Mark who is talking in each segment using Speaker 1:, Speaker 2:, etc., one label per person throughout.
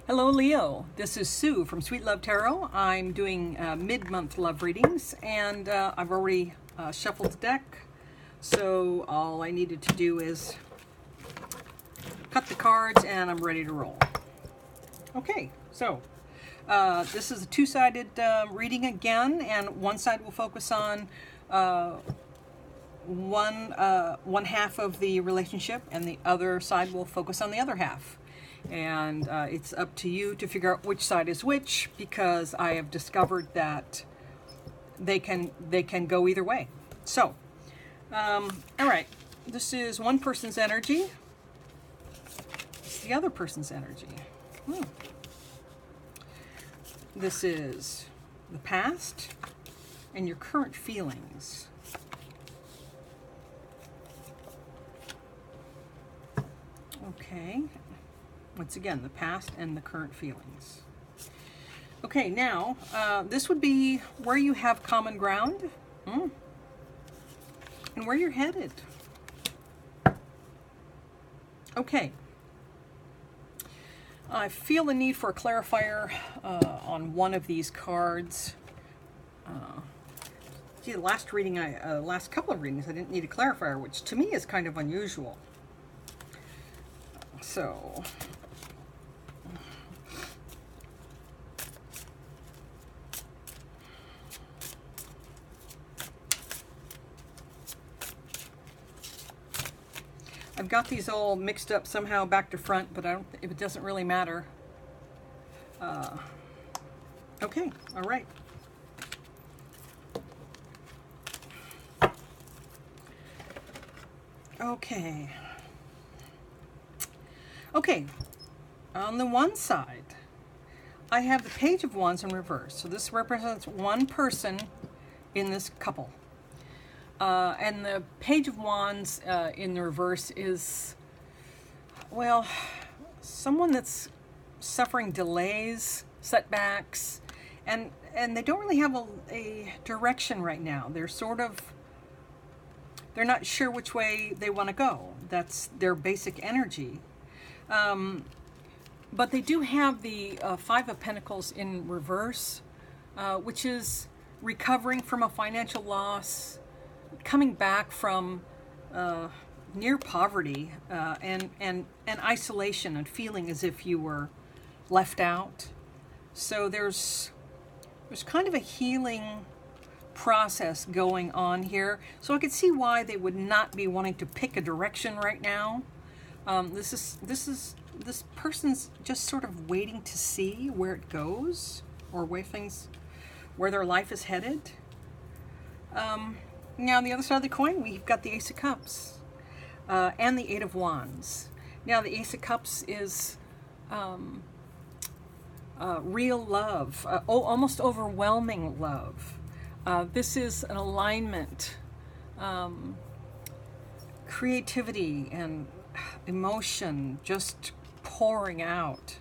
Speaker 1: Hello Leo, this is Sue from Sweet Love Tarot. I'm doing mid-month love readings, and I've already shuffled the deck, so all I needed to do is cut the cards and I'm ready to roll. Okay, so this is a two-sided reading again, and one side will focus on one half of the relationship, and the other side will focus on the other half. And it's up to you to figure out which side is which, because I have discovered that they can go either way. So, all right, this is one person's energy. It's the other person's energy. This is the past and your current feelings. Okay. Once again, the past and the current feelings. Okay, now, this would be where you have common ground and where you're headed. Okay. I feel the need for a clarifier on one of these cards. The last reading, last couple of readings, I didn't need a clarifier, which to me is kind of unusual. So... I've got these all mixed up somehow back to front, but it doesn't really matter. Okay, all right. Okay. Okay, on the one side, I have the Page of Wands in reverse. So this represents one person in this couple. And the Page of Wands in the reverse is, well, someone that's suffering delays, setbacks, and they don't really have a direction right now. They're not sure which way they want to go. That's their basic energy. But they do have the Five of Pentacles in reverse, which is recovering from a financial loss, coming back from near poverty and isolation, and feeling as if you were left out. So there's kind of a healing process going on here. So I could see why they would not be wanting to pick a direction right now. This person's just sort of waiting to see where it goes, or where their life is headed. Now, on the other side of the coin, we've got the Ace of Cups and the Eight of Wands. Now, the Ace of Cups is real love, almost overwhelming love. This is an alignment, creativity, and emotion just pouring out.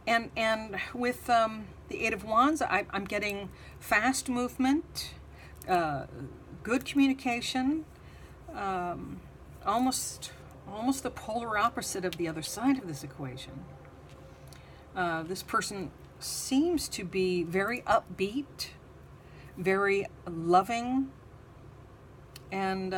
Speaker 1: And with the Eight of Wands, I'm getting fast movement, good communication, almost the polar opposite of the other side of this equation. This person seems to be very upbeat, very loving, and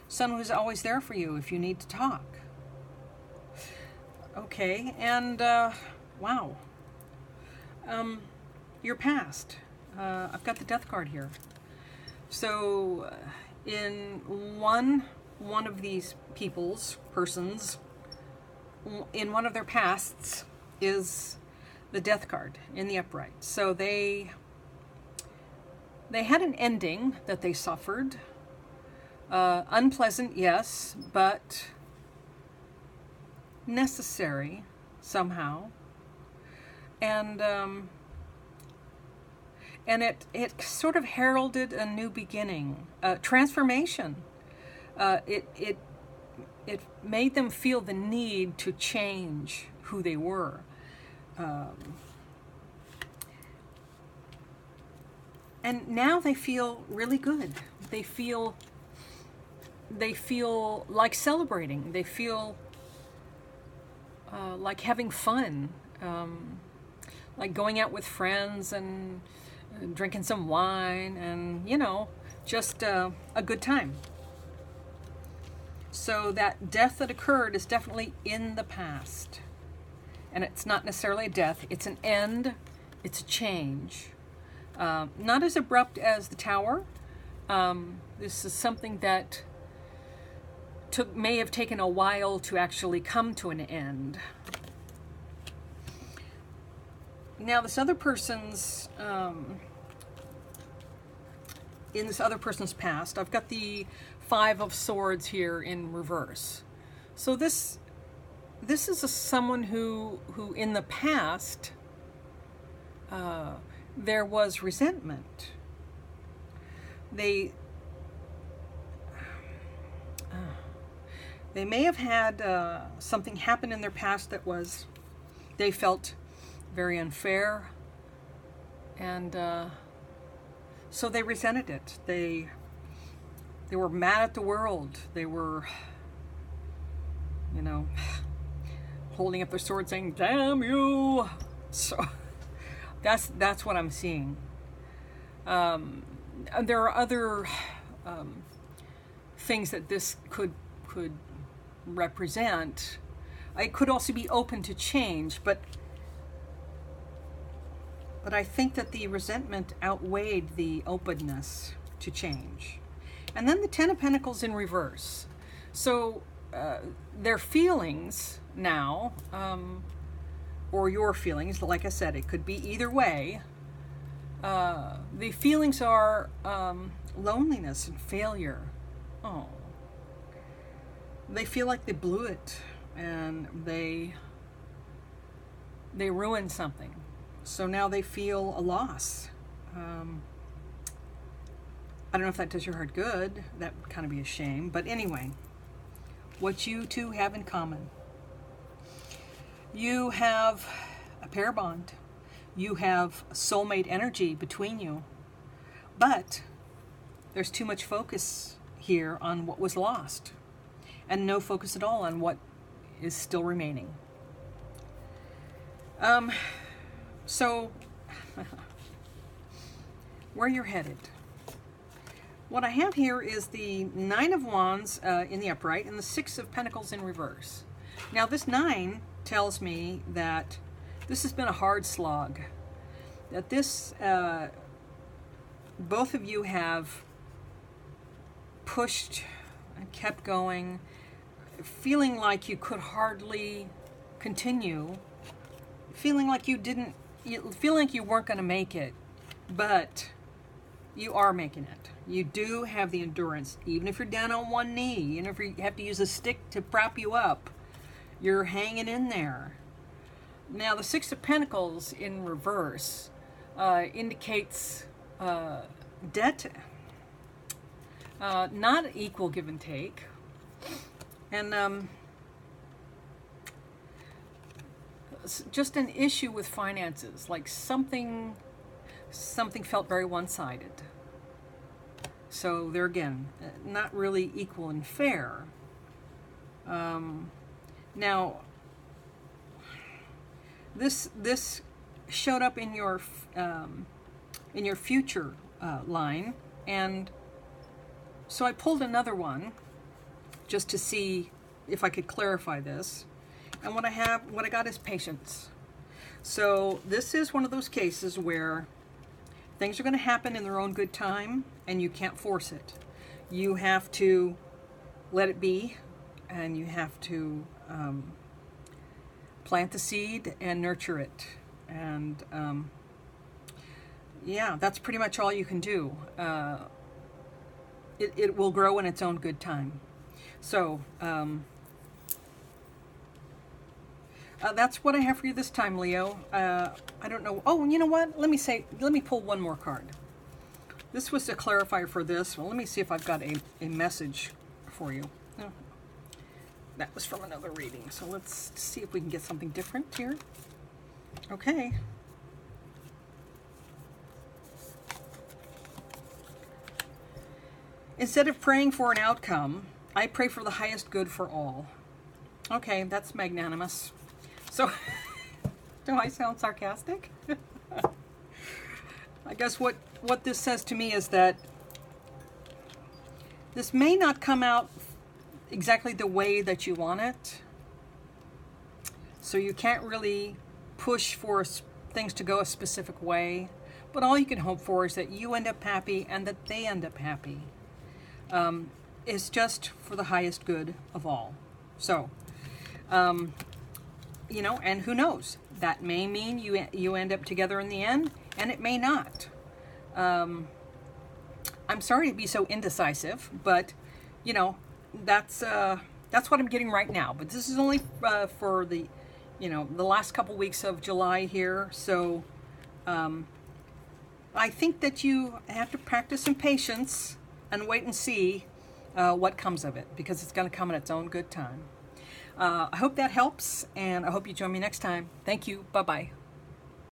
Speaker 1: someone who's always there for you if you need to talk. Okay, and wow. Your past. I've got the Death card here. So in one of these persons, in one of their pasts is the Death card in the upright. So they had an ending that they suffered. Unpleasant, yes, but necessary somehow. And it sort of heralded a new beginning, transformation. It made them feel the need to change who they were. And now they feel really good. They feel like celebrating. They feel like having fun, like going out with friends and drinking some wine and, you know, just a good time. So that death that occurred is definitely in the past. And it's not necessarily a death, it's an end, it's a change. Not as abrupt as the tower. This is something that may have taken a while to actually come to an end. Now this other person's, in this other person's past, I've got the Five of Swords here in reverse. So this is someone who in the past, there was resentment. They may have had something happen in their past that was, they felt very unfair, and so they resented it. They were mad at the world. They were, you know, holding up their sword saying, "Damn you!" So that's what I'm seeing. There are other things that this could represent. It could also be open to change, but I think that the resentment outweighed the openness to change. And then the Ten of Pentacles in reverse. So their feelings now, or your feelings, like I said, it could be either way. The feelings are loneliness and failure. Oh. They feel like they blew it and they ruined something. So now they feel a loss. I don't know if that does your heart good. That would kind of be a shame. But anyway, what you two have in common. You have a pair bond. You have soulmate energy between you. But there's too much focus here on what was lost, and no focus at all on what is still remaining. So, where you're headed. What I have here is the Nine of Wands in the upright and the Six of Pentacles in reverse. Now this 9 tells me that this has been a hard slog. That this, both of you have pushed and kept going, feeling like you could hardly continue, feeling like you weren't going to make it, but you are making it. You do have the endurance, even if you're down on one knee, even if you have to use a stick to prop you up, you're hanging in there. Now the Six of Pentacles in reverse indicates debt, not equal give and take, and just an issue with finances, like something felt very one-sided. So there again, not really equal and fair. Now, this showed up in your future line, and so I pulled another one just to see if I could clarify this. And what I got is patience. So this is one of those cases where things are going to happen in their own good time, and you can't force it. You have to let it be, and you have to plant the seed and nurture it. And yeah, that's pretty much all you can do. It will grow in its own good time. So that's what I have for you this time, Leo. I don't know. Oh, you know what? Let me pull one more card. This was a clarifier for this. Well, let me see if I've got a message for you. Oh, that was from another reading. So let's see if we can get something different here. Okay. Instead of praying for an outcome, I pray for the highest good for all. Okay, that's magnanimous. So, do I sound sarcastic? I guess what this says to me is that this may not come out exactly the way that you want it. So you can't really push for things to go a specific way. But all you can hope for is that you end up happy and that they end up happy. It's just for the highest good of all. So, you know, and who knows? That may mean you end up together in the end, and it may not. I'm sorry to be so indecisive, but you know, that's what I'm getting right now. But this is only for the, you know, the last couple weeks of July here. So I think that you have to practice some patience and wait and see what comes of it, because it's going to come at its own good time. I hope that helps, and I hope you join me next time. Thank you. Bye-bye.